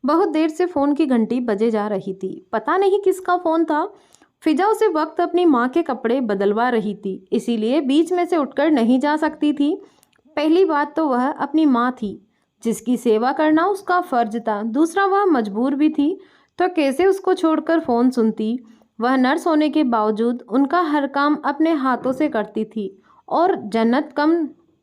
बहुत देर से फ़ोन की घंटी बजे जा रही थी। पता नहीं किसका फ़ोन था। फिजा उसे वक्त अपनी माँ के कपड़े बदलवा रही थी, इसीलिए बीच में से उठकर नहीं जा सकती थी। पहली बात तो वह अपनी माँ थी, जिसकी सेवा करना उसका फर्ज था। दूसरा, वह मजबूर भी थी, तो कैसे उसको छोड़कर फ़ोन सुनती। वह नर्स होने के बावजूद उनका हर काम अपने हाथों से करती थी और जन्नत कम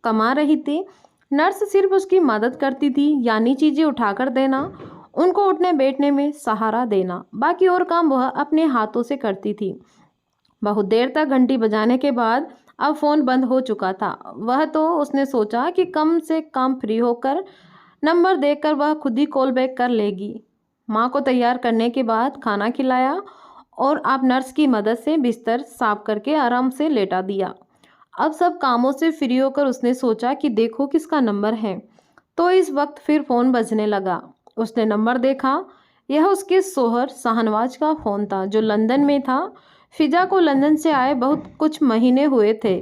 कमा रही थी। नर्स सिर्फ उसकी मदद करती थी, यानी चीज़ें उठाकर देना, उनको उठने बैठने में सहारा देना। बाकी और काम वह अपने हाथों से करती थी। बहुत देर तक घंटी बजाने के बाद अब फ़ोन बंद हो चुका था। वह तो उसने सोचा कि कम से कम फ्री होकर नंबर देखकर वह खुद ही कॉल बैक कर लेगी। माँ को तैयार करने के बाद खाना खिलाया और आप नर्स की मदद से बिस्तर साफ करके आराम से लेटा दिया। अब सब कामों से फ्री होकर उसने सोचा कि देखो किसका नंबर है। तो इस वक्त फिर फ़ोन बजने लगा। उसने नंबर देखा। यह उसके शोहर शाहनवाज का फ़ोन था, जो लंदन में था। फिजा को लंदन से आए बहुत कुछ महीने हुए थे।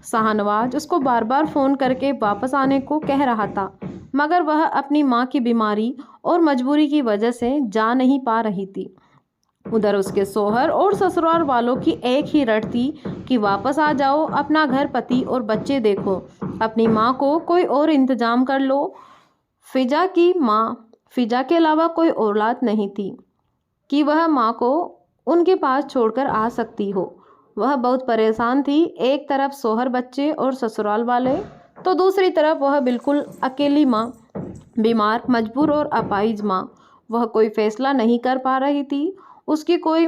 शाहनवाज उसको बार बार फ़ोन करके वापस आने को कह रहा था, मगर वह अपनी माँ की बीमारी और मजबूरी की वजह से जा नहीं पा रही थी। उधर उसके शोहर और ससुराल वालों की एक ही रट थी कि वापस आ जाओ, अपना घर, पति और बच्चे देखो, अपनी माँ को कोई और इंतजाम कर लो। फिजा की माँ, फिजा के अलावा कोई औलाद नहीं थी कि वह माँ को उनके पास छोड़कर आ सकती हो। वह बहुत परेशान थी। एक तरफ शोहर, बच्चे और ससुराल वाले, तो दूसरी तरफ वह बिल्कुल अकेली माँ, बीमार, मजबूर और अपाहिज माँ। वह कोई फैसला नहीं कर पा रही थी। उसकी कोई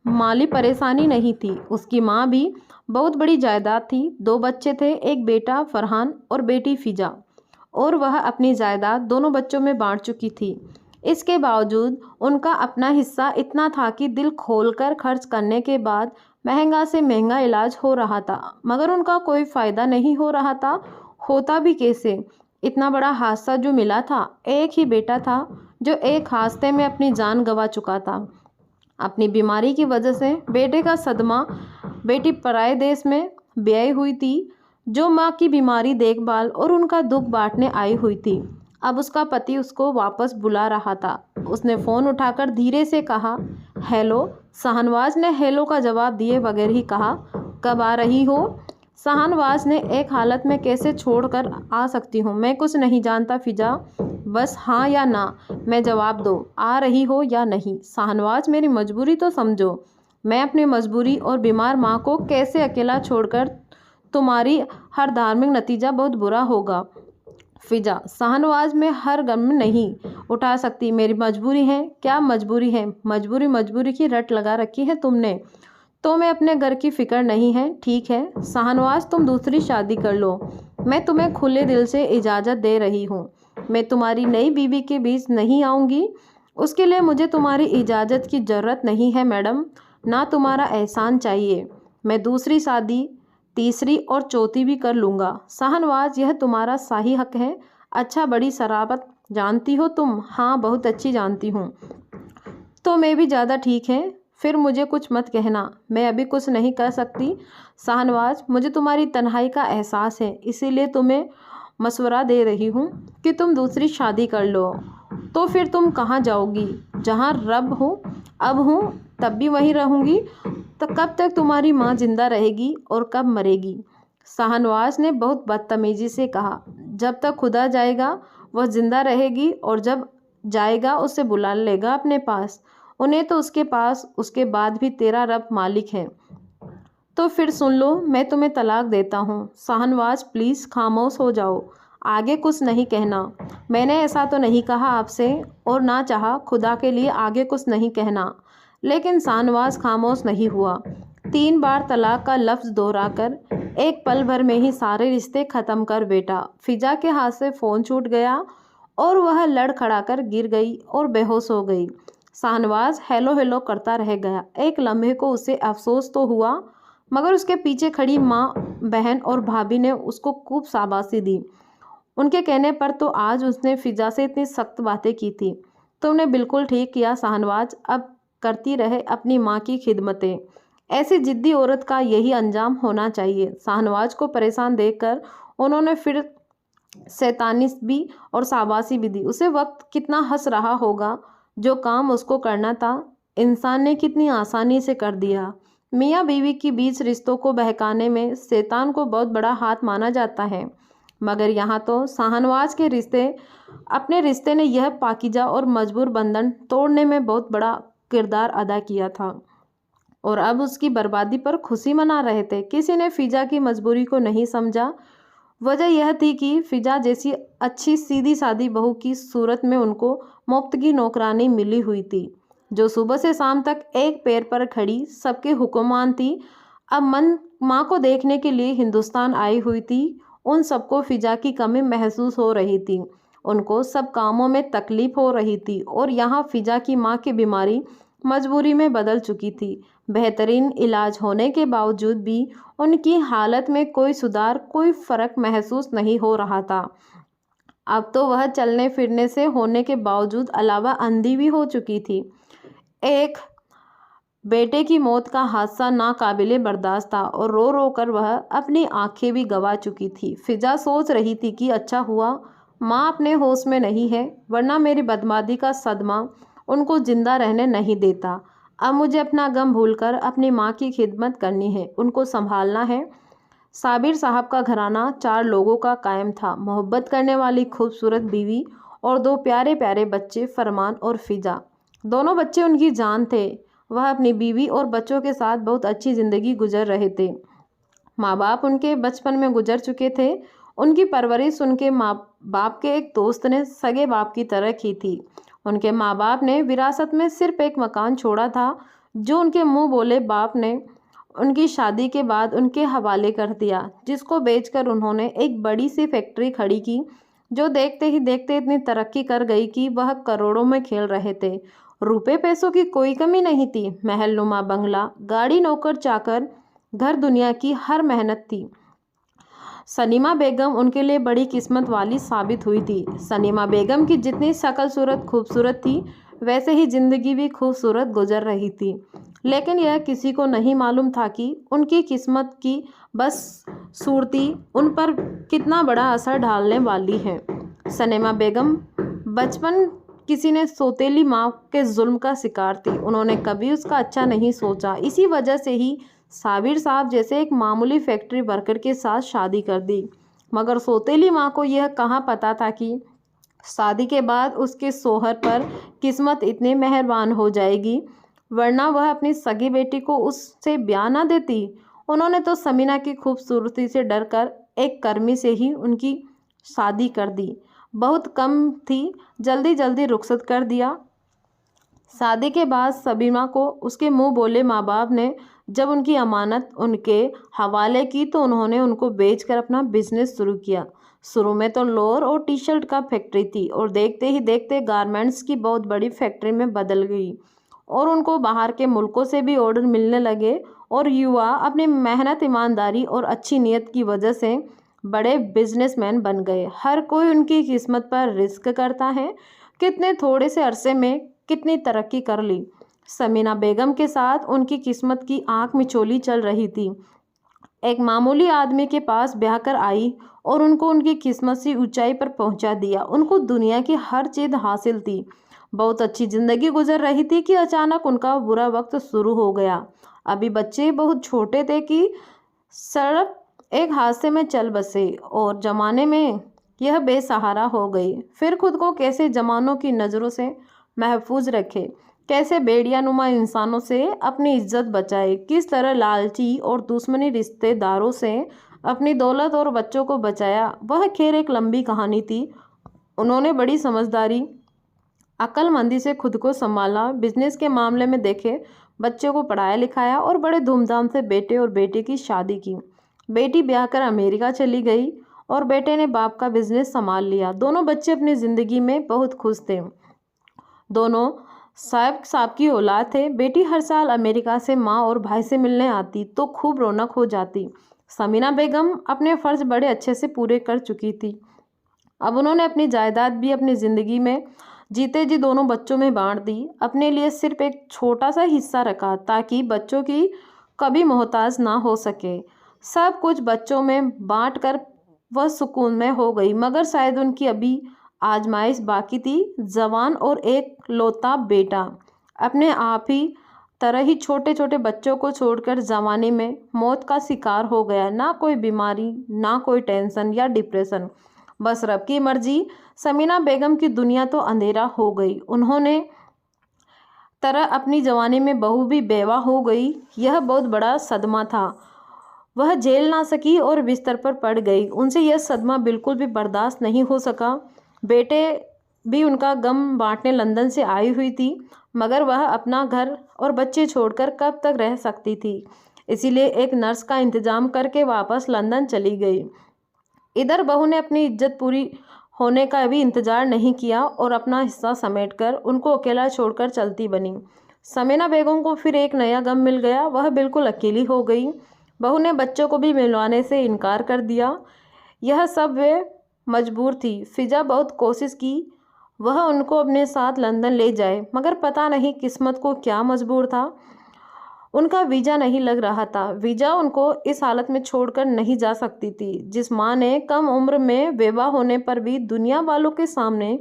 माली परेशानी नहीं थी। उसकी माँ भी बहुत बड़ी जायदाद थी। 2 बच्चे थे, एक बेटा फरहान और बेटी फिजा, और वह अपनी जायदाद दोनों बच्चों में बांट चुकी थी। इसके बावजूद उनका अपना हिस्सा इतना था कि दिल खोलकर खर्च करने के बाद महंगा से महंगा इलाज हो रहा था, मगर उनका कोई फ़ायदा नहीं हो रहा था। होता भी कैसे? इतना बड़ा हादसा जो मिला था। एक ही बेटा था जो एक हादसे में अपनी जान गंवा चुका था। अपनी बीमारी की वजह से बेटे का सदमा, बेटी पराए देश में ब्याही हुई थी, जो माँ की बीमारी देखभाल और उनका दुख बांटने आई हुई थी। अब उसका पति उसको वापस बुला रहा था। उसने फ़ोन उठाकर धीरे से कहा, हेलो। शाहनवाज ने हेलो का जवाब दिए बगैर ही कहा, कब आ रही हो? शाहनवाज ने एक हालत में कैसे छोड़कर आ सकती हूँ? मैं कुछ नहीं जानता फिजा, बस हाँ या ना मैं जवाब दो, आ रही हो या नहीं? शाहनवाज, मेरी मजबूरी तो समझो। मैं अपनी मजबूरी और बीमार माँ को कैसे अकेला छोड़कर? तुम्हारी हर धार्मिक नतीजा बहुत बुरा होगा। फिजा, शाहनवाज, में हर गम नहीं उठा सकती, मेरी मजबूरी है। क्या मजबूरी है? मजबूरी, मजबूरी की रट लगा रखी है तुमने। तो मैं अपने घर की फिक्र नहीं है, ठीक है शाहनवाज, तुम दूसरी शादी कर लो। मैं तुम्हें खुले दिल से इजाज़त दे रही हूँ। मैं तुम्हारी नई बीवी के बीच नहीं आऊँगी। उसके लिए मुझे तुम्हारी इजाज़त की ज़रूरत नहीं है मैडम, ना तुम्हारा एहसान चाहिए। मैं दूसरी शादी, तीसरी और चौथी भी कर लूँगा। शाहनवाज, यह तुम्हारा शाही हक है। अच्छा, बड़ी शराबत जानती हो तुम? हाँ, बहुत अच्छी जानती हूँ। तो मैं भी ज़्यादा ठीक है। फिर मुझे कुछ मत कहना, मैं अभी कुछ नहीं कर सकती। शाहनवाज, मुझे तुम्हारी तन्हाई का एहसास है, इसीलिए तुम्हें मशवरा दे रही हूँ कि तुम दूसरी शादी कर लो। तो फिर तुम कहाँ जाओगी? जहाँ रब हो, अब हूँ, तब भी वहीं रहूँगी। तो कब तक तुम्हारी माँ जिंदा रहेगी और कब मरेगी? शाहनवाज ने बहुत बदतमीजी से कहा, जब तक खुदा जाएगा वह जिंदा रहेगी, और जब जाएगा उसे बुला लेगा अपने पास। उन्हें तो उसके पास उसके बाद भी तेरा रब मालिक है। तो फिर सुन लो, मैं तुम्हें तलाक देता हूँ। शाहनवाज, प्लीज़ खामोश हो जाओ, आगे कुछ नहीं कहना। मैंने ऐसा तो नहीं कहा आपसे, और ना चाहा, खुदा के लिए आगे कुछ नहीं कहना। लेकिन शाहनवाज खामोश नहीं हुआ। 3 बार तलाक का लफ्ज़ दोहराकर एक पल भर में ही सारे रिश्ते ख़त्म कर बैठा। फिजा के हाथ से फ़ोन छूट गया और वह लड़खड़ाकर गिर गई और बेहोश हो गई। शाहनवाज हेलो हेलो करता रह गया। एक लम्हे को उसे अफसोस तो हुआ, मगर उसके पीछे खड़ी माँ, बहन और भाभी ने उसको खूब शाबाशी दी। उनके कहने पर तो आज उसने फिजा से इतनी सख्त बातें की थी। तुमने बिल्कुल ठीक किया शाहनवाज, अब करती रहे अपनी माँ की खिदमतें। ऐसी जिद्दी औरत का यही अंजाम होना चाहिए। शाहनवाज को परेशान देखकर उन्होंने फिर शैतानी भी और शाबाशी भी दी। उसे वक्त कितना हंस रहा होगा। जो काम उसको करना था इंसान ने कितनी आसानी से कर दिया। मियाँ बीवी के बीच रिश्तों को बहकाने में शैतान को बहुत बड़ा हाथ माना जाता है, मगर यहाँ तो शाहनवाज के अपने रिश्ते ने यह पाकीज़ा और मजबूर बंधन तोड़ने में बहुत बड़ा किरदार अदा किया था और अब उसकी बर्बादी पर खुशी मना रहे थे। किसी ने फिजा की मजबूरी को नहीं समझा। वजह यह थी कि फिजा जैसी अच्छी सीधी सादी बहू की सूरत में उनको मुफ्त की नौकरानी मिली हुई थी, जो सुबह से शाम तक एक पैर पर खड़ी सबके हुक्मरान थी। अब माँ को देखने के लिए हिंदुस्तान आई हुई थी। उन सबको फिजा की कमी महसूस हो रही थी। उनको सब कामों में तकलीफ हो रही थी और यहाँ फिजा की माँ की बीमारी मजबूरी में बदल चुकी थी। बेहतरीन इलाज होने के बावजूद भी उनकी हालत में कोई सुधार, कोई फर्क महसूस नहीं हो रहा था। अब तो वह चलने फिरने से होने के बावजूद अलावा अंधी भी हो चुकी थी। एक बेटे की मौत का हादसा नाकाबिले बर्दाश्त था और रो रो कर वह अपनी आंखें भी गंवा चुकी थी। फिजा सोच रही थी कि अच्छा हुआ माँ अपने होश में नहीं है, वरना मेरी बदमाशी का सदमा उनको जिंदा रहने नहीं देता। अब मुझे अपना गम भूलकर अपनी माँ की खिदमत करनी है, उनको संभालना है। साबिर साहब का घराना 4 लोगों का कायम था, मोहब्बत करने वाली खूबसूरत बीवी और 2 प्यारे प्यारे बच्चे, फरमान और फिजा। दोनों बच्चे उनकी जान थे। वह अपनी बीवी और बच्चों के साथ बहुत अच्छी ज़िंदगी गुजर रहे थे। माँ बाप उनके बचपन में गुजर चुके थे। उनकी परवरिश उनके माँ बाप के एक दोस्त ने सगे बाप की तरह की थी। उनके माँ बाप ने विरासत में सिर्फ एक मकान छोड़ा था, जो उनके मुंह बोले बाप ने उनकी शादी के बाद उनके हवाले कर दिया, जिसको बेचकर उन्होंने एक बड़ी सी फैक्ट्री खड़ी की, जो देखते ही देखते इतनी तरक्की कर गई कि वह करोड़ों में खेल रहे थे। रुपए पैसों की कोई कमी नहीं थी। महलनुमा बंगला, गाड़ी, नौकर चाकर, घर दुनिया की हर मेहनत थी। सनीमा बेगम उनके लिए बड़ी किस्मत वाली साबित हुई थी। सनीमा बेगम की जितनी शक्ल सूरत खूबसूरत थी, वैसे ही जिंदगी भी खूबसूरत गुजर रही थी। लेकिन यह किसी को नहीं मालूम था कि उनकी किस्मत की बस सूरती उन पर कितना बड़ा असर डालने वाली है। सनीमा बेगम बचपन किसी ने सौतेली माँ के जुल्म का शिकार थी। उन्होंने कभी उसका अच्छा नहीं सोचा। इसी वजह से ही साबिर साहब जैसे एक मामूली फैक्ट्री वर्कर के साथ शादी कर दी। मगर सौतेली माँ को यह कहाँ पता था कि शादी के बाद उसके शौहर पर किस्मत इतनी मेहरबान हो जाएगी, वरना वह अपनी सगी बेटी को उससे ब्याह ना देती। उन्होंने तो समीना की खूबसूरती से डरकर एक कर्मी से ही उनकी शादी कर दी। बहुत कम थी, जल्दी जल्दी रुखसत कर दिया। शादी के बाद समीना को उसके मुंह बोले माँ बाप ने जब उनकी अमानत उनके हवाले की, तो उन्होंने उनको बेचकर अपना बिजनेस शुरू किया। शुरू में तो लोअर और टी शर्ट का फैक्ट्री थी और देखते ही देखते गारमेंट्स की बहुत बड़ी फैक्ट्री में बदल गई और उनको बाहर के मुल्कों से भी ऑर्डर मिलने लगे और युवा अपनी मेहनत, ईमानदारी और अच्छी नीयत की वजह से बड़े बिजनेसमैन बन गए। हर कोई उनकी किस्मत पर रिस्क करता है। कितने थोड़े से अरसे में कितनी तरक्की कर ली। समीना बेगम के साथ उनकी किस्मत की आंख मिचौली चल रही थी। एक मामूली आदमी के पास ब्याह कर आई और उनको उनकी किस्मत से ऊंचाई पर पहुंचा दिया। उनको दुनिया की हर चीज़ हासिल थी, बहुत अच्छी ज़िंदगी गुजर रही थी कि अचानक उनका बुरा वक्त शुरू हो गया। अभी बच्चे बहुत छोटे थे कि सड़क एक हादसे में चल बसे और जमाने में यह बेसहारा हो गई। फिर खुद को कैसे जमानों की नज़रों से महफूज रखे, कैसे बेड़ियानुमा इंसानों से अपनी इज्जत बचाए, किस तरह लालची और दुश्मनी रिश्तेदारों से अपनी दौलत और बच्चों को बचाया, वह खैर एक लंबी कहानी थी। उन्होंने बड़ी समझदारी, अक्लमंदी से खुद को संभाला। बिजनेस के मामले में देखे, बच्चों को पढ़ाया लिखाया और बड़े धूमधाम से बेटे और बेटी की शादी की। बेटी ब्याह कर अमेरिका चली गई और बेटे ने बाप का बिजनेस संभाल लिया। दोनों बच्चे अपनी ज़िंदगी में बहुत खुश थे। दोनों साहब की औलाद थे। बेटी हर साल अमेरिका से माँ और भाई से मिलने आती तो खूब रौनक हो जाती। समीना बेगम अपने फ़र्ज बड़े अच्छे से पूरे कर चुकी थी। अब उन्होंने अपनी जायदाद भी अपनी ज़िंदगी में जीते जी दोनों बच्चों में बांट दी। अपने लिए सिर्फ एक छोटा सा हिस्सा रखा ताकि बच्चों की कभी मोहताज ना हो सके। सब कुछ बच्चों में बांट कर वह सुकून में हो गई, मगर शायद उनकी अभी आजमाइश बाकी थी। जवान और एक लौता बेटा अपने आप ही तरह ही छोटे छोटे बच्चों को छोड़कर जवानी में मौत का शिकार हो गया। ना कोई बीमारी, ना कोई टेंशन या डिप्रेशन, बस रब की मर्जी। समीना बेगम की दुनिया तो अंधेरा हो गई। उन्होंने तरह अपनी जवानी में बहू भी बेवा हो गई। यह बहुत बड़ा सदमा था। वह झेल ना सकी और बिस्तर पर पड़ गई। उनसे यह सदमा बिल्कुल भी बर्दाश्त नहीं हो सका। बेटे भी उनका गम बांटने लंदन से आई हुई थी, मगर वह अपना घर और बच्चे छोड़कर कब तक रह सकती थी। इसीलिए एक नर्स का इंतजाम करके वापस लंदन चली गई। इधर बहू ने अपनी इज्जत पूरी होने का भी इंतजार नहीं किया और अपना हिस्सा समेटकर उनको अकेला छोड़कर चलती बनी। समीना बेगम को फिर एक नया गम मिल गया। वह बिल्कुल अकेली हो गई। बहू ने बच्चों को भी मिलवाने से इनकार कर दिया। यह सब वे मजबूर थी। फिजा बहुत कोशिश की वह उनको अपने साथ लंदन ले जाए, मगर पता नहीं किस्मत को क्या मजबूर था। उनका वीज़ा नहीं लग रहा था। वीज़ा उनको इस हालत में छोड़कर नहीं जा सकती थी। जिस माँ ने कम उम्र में बेवा होने पर भी दुनिया वालों के सामने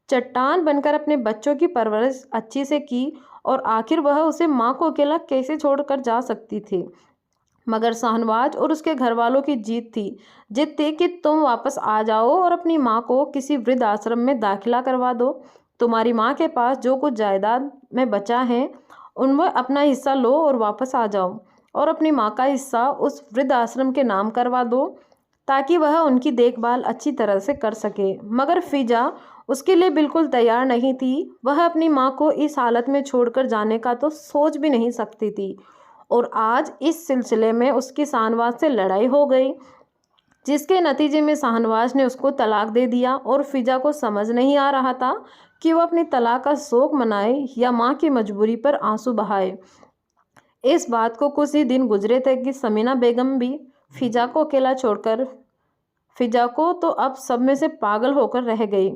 चट्टान बनकर अपने बच्चों की परवरिश अच्छी से की, और आखिर वह उसे माँ को अकेला कैसे छोड़कर जा सकती थी। मगर शाहनवाज और उसके घर वालों की जिद थी कि तुम वापस आ जाओ और अपनी माँ को किसी वृद्ध आश्रम में दाखिला करवा दो। तुम्हारी माँ के पास जो कुछ जायदाद में बचा है उनमें अपना हिस्सा लो और वापस आ जाओ, और अपनी माँ का हिस्सा उस वृद्ध आश्रम के नाम करवा दो ताकि वह उनकी देखभाल अच्छी तरह से कर सके। मगर फिजा उसके लिए बिल्कुल तैयार नहीं थी। वह अपनी माँ को इस हालत में छोड़कर जाने का तो सोच भी नहीं सकती थी। और आज इस सिलसिले में उसकी शाहनवाज से लड़ाई हो गई, जिसके नतीजे में शाहनवाज ने उसको तलाक दे दिया। और फिजा को समझ नहीं आ रहा था कि वह अपनी तलाक का शोक मनाए या माँ की मजबूरी पर आंसू बहाए। इस बात को कुछ ही दिन गुजरे थे कि समीना बेगम भी फिजा को अकेला छोड़कर, फिजा को तो अब सब में से पागल होकर रह गई।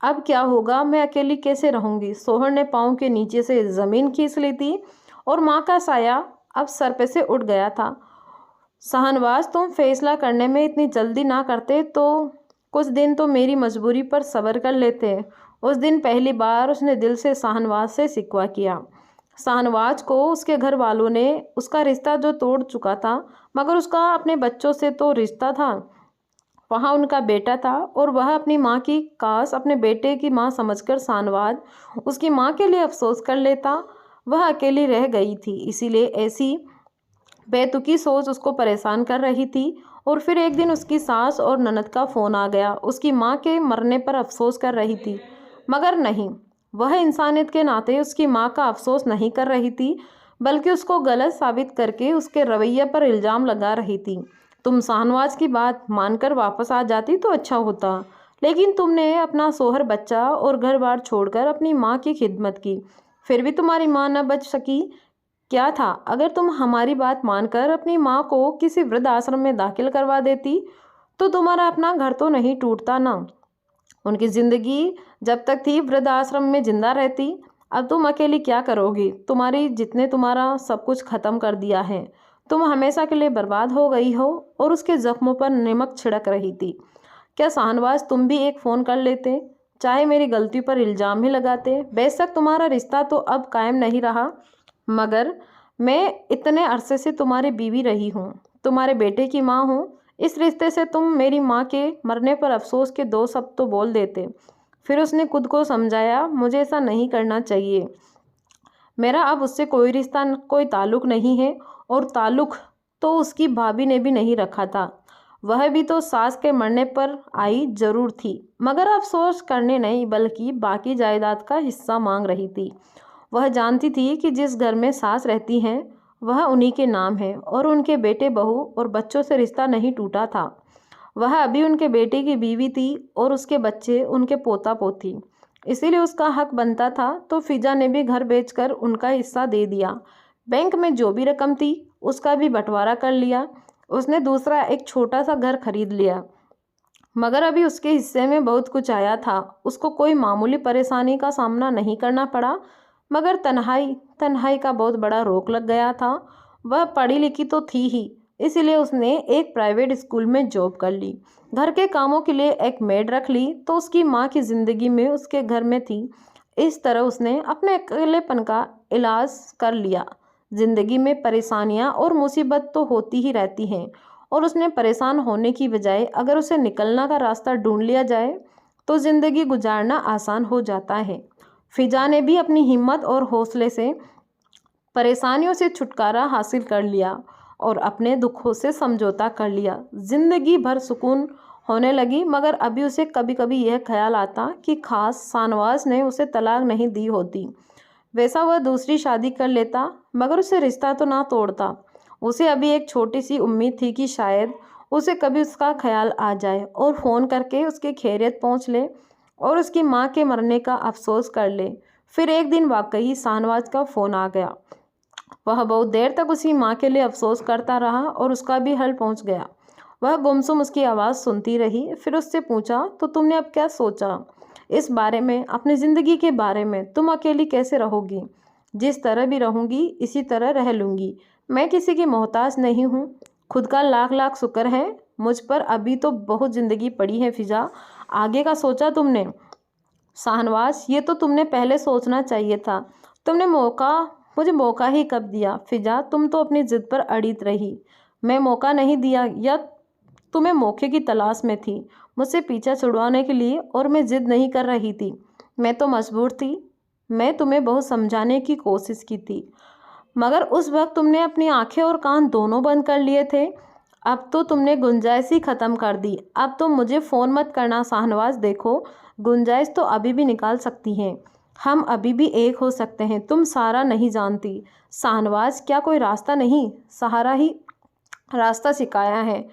अब क्या होगा, मैं अकेली कैसे रहूंगी। सोहर ने पाँव के नीचे से ज़मीन खींच ली थी और माँ का साया अब सर पे से उठ गया था। शाहनवाज, तुम फैसला करने में इतनी जल्दी ना करते तो कुछ दिन तो मेरी मजबूरी पर सब्र कर लेते। उस दिन पहली बार उसने दिल से शाहनवाज से शिकवा किया। शाहनवाज को उसके घर वालों ने उसका रिश्ता जो तोड़ चुका था, मगर उसका अपने बच्चों से तो रिश्ता था। वहाँ उनका बेटा था और वह अपनी माँ की काश अपने बेटे की माँ समझकर शाहनवाज उसकी माँ के लिए अफसोस कर लेता। वह अकेली रह गई थी, इसीलिए ऐसी बेतुकी सोच उसको परेशान कर रही थी। और फिर एक दिन उसकी सास और ननद का फ़ोन आ गया। उसकी माँ के मरने पर अफसोस कर रही थी, मगर नहीं, वह इंसानियत के नाते उसकी माँ का अफसोस नहीं कर रही थी, बल्कि उसको गलत साबित करके उसके रवैये पर इल्ज़ाम लगा रही थी। तुम शाहनवाज की बात मानकर वापस आ जाती तो अच्छा होता, लेकिन तुमने अपना सोहर, बच्चा और घर बार छोड़कर अपनी माँ की खिदमत की, फिर भी तुम्हारी माँ न बच सकी। क्या था अगर तुम हमारी बात मानकर अपनी माँ को किसी वृद्ध आश्रम में दाखिल करवा देती, तो तुम्हारा अपना घर तो नहीं टूटता ना। उनकी ज़िंदगी जब तक थी वृद्ध आश्रम में जिंदा रहती। अब तुम अकेली क्या करोगी। तुम्हारा सब कुछ ख़त्म कर दिया है। तुम हमेशा के लिए बर्बाद हो गई हो। और उसके ज़ख्मों पर नमक छिड़क रही थी। क्या शाहनवाज, तुम भी एक फ़ोन कर लेते, चाहे मेरी गलती पर इल्ज़ाम ही लगाते। बेशक तुम्हारा रिश्ता तो अब कायम नहीं रहा, मगर मैं इतने अरसे से तुम्हारी बीवी रही हूँ, तुम्हारे बेटे की माँ हूँ। इस रिश्ते से तुम मेरी माँ के मरने पर अफसोस के दो शब्द तो बोल देते। फिर उसने खुद को समझाया, मुझे ऐसा नहीं करना चाहिए। मेरा अब उससे कोई रिश्ता, कोई ताल्लुक़ नहीं है। और ताल्लुक़ तो उसकी भाभी ने भी नहीं रखा था। वह भी तो सास के मरने पर आई जरूर थी, मगर अफसोस करने नहीं, बल्कि बाकी जायदाद का हिस्सा मांग रही थी। वह जानती थी कि जिस घर में सास रहती हैं वह उन्हीं के नाम है, और उनके बेटे, बहू और बच्चों से रिश्ता नहीं टूटा था। वह अभी उनके बेटे की बीवी थी और उसके बच्चे उनके पोता पोती, इसीलिए उसका हक बनता था। तो फिजा ने भी घर बेचकर उनका हिस्सा दे दिया। बैंक में जो भी रकम थी उसका भी बंटवारा कर लिया। उसने दूसरा एक छोटा सा घर खरीद लिया, मगर अभी उसके हिस्से में बहुत कुछ आया था। उसको कोई मामूली परेशानी का सामना नहीं करना पड़ा, मगर तन्हाई का बहुत बड़ा रोक लग गया था। वह पढ़ी लिखी तो थी ही, इसीलिए उसने एक प्राइवेट स्कूल में जॉब कर ली, घर के कामों के लिए एक मेड रख ली, तो उसकी माँ की ज़िंदगी में उसके घर में थी। इस तरह उसने अपने अकेलेपन का इलाज कर लिया। ज़िंदगी में परेशानियाँ और मुसीबत तो होती ही रहती हैं, और उसने परेशान होने की बजाय अगर उसे निकलना का रास्ता ढूंढ लिया जाए तो ज़िंदगी गुजारना आसान हो जाता है। फिजा ने भी अपनी हिम्मत और हौसले से परेशानियों से छुटकारा हासिल कर लिया और अपने दुखों से समझौता कर लिया। जिंदगी भर सुकून होने लगी, मगर अभी उसे कभी कभी यह ख्याल आता कि खास शाहनवाज ने उसे तलाक नहीं दी होती, वैसा वह दूसरी शादी कर लेता, मगर उसे रिश्ता तो ना तोड़ता। उसे अभी एक छोटी सी उम्मीद थी कि शायद उसे कभी उसका ख्याल आ जाए और फ़ोन करके उसकी खैरियत पूछ ले और उसकी माँ के मरने का अफसोस कर ले। फिर एक दिन वाकई शाहनवाज का फ़ोन आ गया। वह बहुत देर तक उसी माँ के लिए अफसोस करता रहा और उसका भी हल पहुँच गया। वह गुमसुम उसकी आवाज़ सुनती रही, फिर उससे पूछा, तो तुमने अब क्या सोचा इस बारे में, अपनी ज़िंदगी के बारे में? तुम अकेली कैसे रहोगी? जिस तरह भी रहूँगी इसी तरह रह लूँगी। मैं किसी की मोहताज नहीं हूँ। खुद का लाख लाख शुक्र है मुझ पर, अभी तो बहुत ज़िंदगी पड़ी है। फिजा, आगे का सोचा तुमने? शाहनवाज, ये तो तुमने पहले सोचना चाहिए था। तुमने मुझे मौका ही कब दिया? फिजा, तुम तो अपनी ज़िद पर अड़ी रही। मैं मौका नहीं दिया, या तुम्हें मौके की तलाश में थी मुझसे पीछा छुड़वाने के लिए, और मैं ज़िद नहीं कर रही थी, मैं तो मजबूर थी। मैं तुम्हें बहुत समझाने की कोशिश की थी, मगर उस वक्त तुमने अपनी आंखें और कान दोनों बंद कर लिए थे। अब तो तुमने गुंजाइश ही ख़त्म कर दी। अब तो मुझे फ़ोन मत करना शाहनवाज। देखो, गुंजाइश तो अभी भी निकाल सकती हैं, हम अभी भी एक हो सकते हैं। तुम सारा नहीं जानती शाहनवाज, क्या कोई रास्ता नहीं, सहारा ही रास्ता सिखाया है।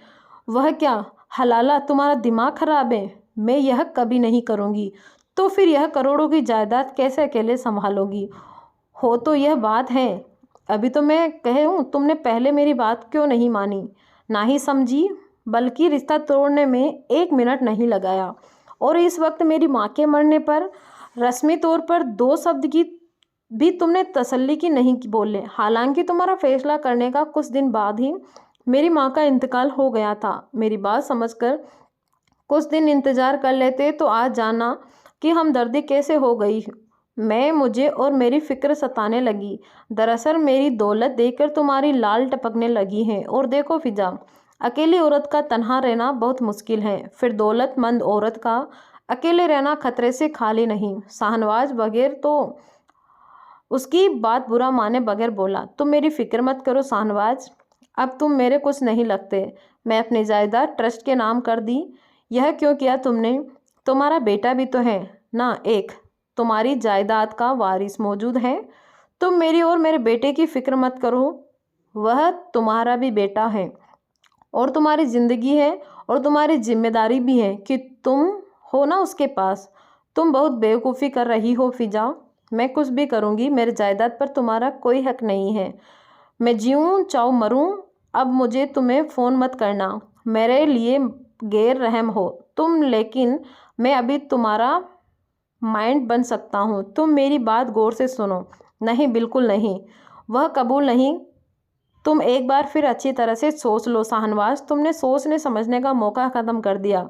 वह क्या? हलाला, तुम्हारा दिमाग खराब है? मैं यह कभी नहीं करूँगी। तो फिर यह करोड़ों की जायदाद कैसे अकेले संभालोगी? हो तो यह बात है। अभी तो मैं कहूँ, तुमने पहले मेरी बात क्यों नहीं मानी, ना ही समझी, बल्कि रिश्ता तोड़ने में एक मिनट नहीं लगाया। और इस वक्त मेरी माँ के मरने पर रस्मी तौर पर दो शब्द की भी तुमने तसल्ली की नहीं बोले। हालांकि तुम्हारा फैसला करने का कुछ दिन बाद ही मेरी माँ का इंतकाल हो गया था। मेरी बात समझकर कुछ दिन इंतज़ार कर लेते तो आज जाना कि हमदर्दी कैसे हो गई। मुझे और मेरी फिक्र सताने लगी। दरअसल मेरी दौलत देखकर तुम्हारी लाल टपकने लगी है। और देखो फिजा, अकेली औरत का तन्हा रहना बहुत मुश्किल है, फिर दौलतमंद औरत का अकेले रहना खतरे से खाली नहीं। शाहनवाज बगैर तो उसकी बात बुरा माने बगैर बोला, तुम मेरी फिक्र मत करो शाहनवाज, अब तुम मेरे कुछ नहीं लगते। मैं अपनी जायदाद ट्रस्ट के नाम कर दी। यह क्यों किया तुमने? तुम्हारा बेटा भी तो है ना, एक तुम्हारी जायदाद का वारिस मौजूद है। तुम मेरी और मेरे बेटे की फिक्र मत करो, वह तुम्हारा भी बेटा है और तुम्हारी ज़िंदगी है और तुम्हारी जिम्मेदारी भी है कि तुम हो ना उसके पास। तुम बहुत बेवकूफ़ी कर रही हो फिजा। मैं कुछ भी करूँगी, मेरे जायदाद पर तुम्हारा कोई हक नहीं है। मैं जीऊँ चाहे मरूँ, अब मुझे तुम्हें फ़ोन मत करना, मेरे लिए गैर रहम हो तुम। लेकिन मैं अभी तुम्हारा माइंड बन सकता हूँ, तुम मेरी बात गौर से सुनो। नहीं, बिल्कुल नहीं, वह कबूल नहीं। तुम एक बार फिर अच्छी तरह से सोच लो शाहनवाज, तुमने सोचने समझने का मौका ख़त्म कर दिया।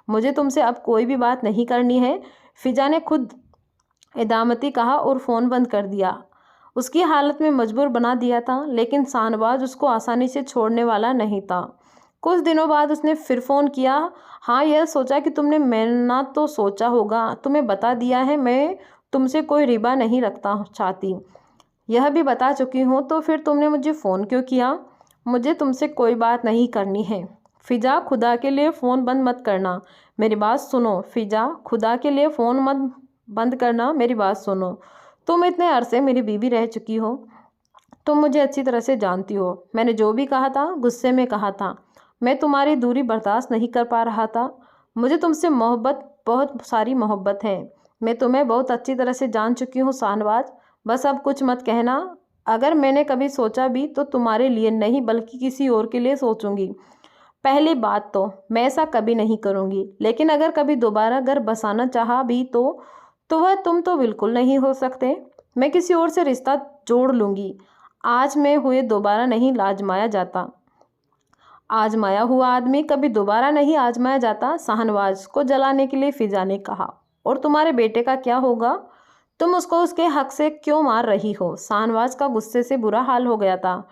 मुझे तुमसे अब कोई भी बात नहीं करनी है। फिजा ने खुद इदामती कहा और फ़ोन बंद कर दिया। उसकी हालत में मजबूर बना दिया था, लेकिन शाहनवाज उसको आसानी से छोड़ने वाला नहीं था। कुछ दिनों बाद उसने फिर फ़ोन किया। हाँ, यह सोचा कि तुमने मैंने तो सोचा होगा, तुम्हें बता दिया है, मैं तुमसे कोई रिबा नहीं रखता चाहती, यह भी बता चुकी हूँ। तो फिर तुमने मुझे फ़ोन क्यों किया? मुझे तुमसे कोई बात नहीं करनी है। फिजा, खुदा के लिए फ़ोन बंद मत करना, मेरी बात सुनो। फिजा, खुदा के लिए फ़ोन मत बंद करना, मेरी बात सुनो। तुम इतने अरसे मेरी बीवी रह चुकी हो, तुम मुझे अच्छी तरह से जानती हो। मैंने जो भी कहा था गुस्से में कहा था। मैं तुम्हारी दूरी बर्दाश्त नहीं कर पा रहा था। मुझे तुमसे मोहब्बत, बहुत सारी मोहब्बत है। मैं तुम्हें बहुत अच्छी तरह से जान चुकी हूँ शाहनवाज, बस अब कुछ मत कहना। अगर मैंने कभी सोचा भी तो तुम्हारे लिए नहीं, बल्कि किसी और के लिए सोचूंगी। पहली बात तो मैं ऐसा कभी नहीं करूँगी, लेकिन अगर कभी दोबारा घर बसाना चाहा भी तो वह तुम तो बिल्कुल नहीं हो सकते। मैं किसी और से रिश्ता जोड़ लूँगी। आज में हुए दोबारा नहीं लाजमाया जाता। आजमाया हुआ आदमी कभी दोबारा नहीं आजमाया जाता, शाहनवाज को जलाने के लिए फिजा ने कहा। और तुम्हारे बेटे का क्या होगा? तुम उसको उसके हक से क्यों मार रही हो? शाहनवाज का गुस्से से बुरा हाल हो गया था।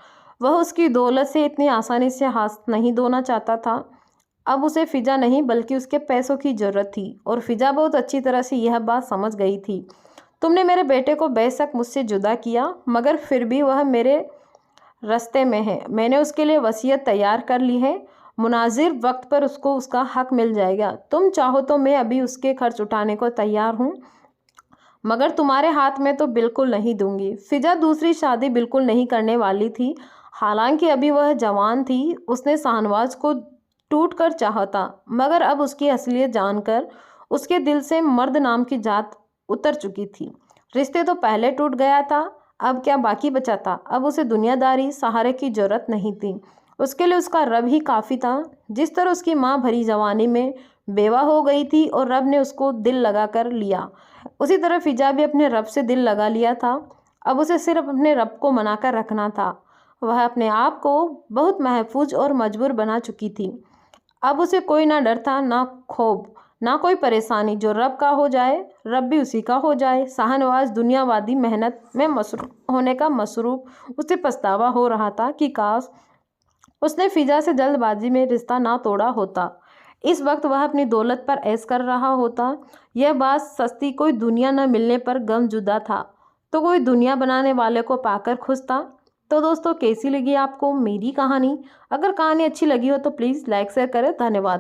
वह उसकी दौलत से इतनी आसानी से हाथ नहीं धोना चाहता था। अब उसे फिजा नहीं बल्कि उसके पैसों की ज़रूरत थी और फिजा बहुत अच्छी तरह से यह बात समझ गई थी। तुमने मेरे बेटे को बेशक मुझसे जुदा किया, मगर फिर भी वह मेरे रास्ते में है। मैंने उसके लिए वसीयत तैयार कर ली है। मुनाजिर वक्त पर उसको उसका हक मिल जाएगा। तुम चाहो तो मैं अभी उसके खर्च उठाने को तैयार हूँ, मगर तुम्हारे हाथ में तो बिल्कुल नहीं दूंगी। फिजा दूसरी शादी बिल्कुल नहीं करने वाली थी। हालांकि अभी वह जवान थी। उसने शाहनवाज को टूट कर चाहा था, मगर अब उसकी असलियत जानकर उसके दिल से मर्द नाम की जात उतर चुकी थी। रिश्ते तो पहले टूट गया था, अब क्या बाकी बचा था? अब उसे दुनियादारी सहारे की जरूरत नहीं थी। उसके लिए उसका रब ही काफ़ी था। जिस तरह उसकी माँ भरी जवानी में बेवा हो गई थी और रब ने उसको दिल लगा कर लिया, उसी तरह फिजा भी अपने रब से दिल लगा लिया था। अब उसे सिर्फ अपने रब को मनाकर रखना था। वह अपने आप को बहुत महफूज और मजबूर बना चुकी थी। अब उसे कोई ना डर था, ना खौफ, ना कोई परेशानी। जो रब का हो जाए, रब भी उसी का हो जाए। शाहनवाज दुनियावादी मेहनत में मसरूफ होने का मसरूफ उसे पछतावा हो रहा था कि काश उसने फिजा से जल्दबाजी में रिश्ता ना तोड़ा होता। इस वक्त वह अपनी दौलत पर ऐश कर रहा होता। यह बात सस्ती, कोई दुनिया न मिलने पर गम जुदा था तो कोई दुनिया बनाने वाले को पाकर खुश था। तो दोस्तों, कैसी लगी आपको मेरी कहानी? अगर कहानी अच्छी लगी हो तो प्लीज़ लाइक शेयर करें। धन्यवाद।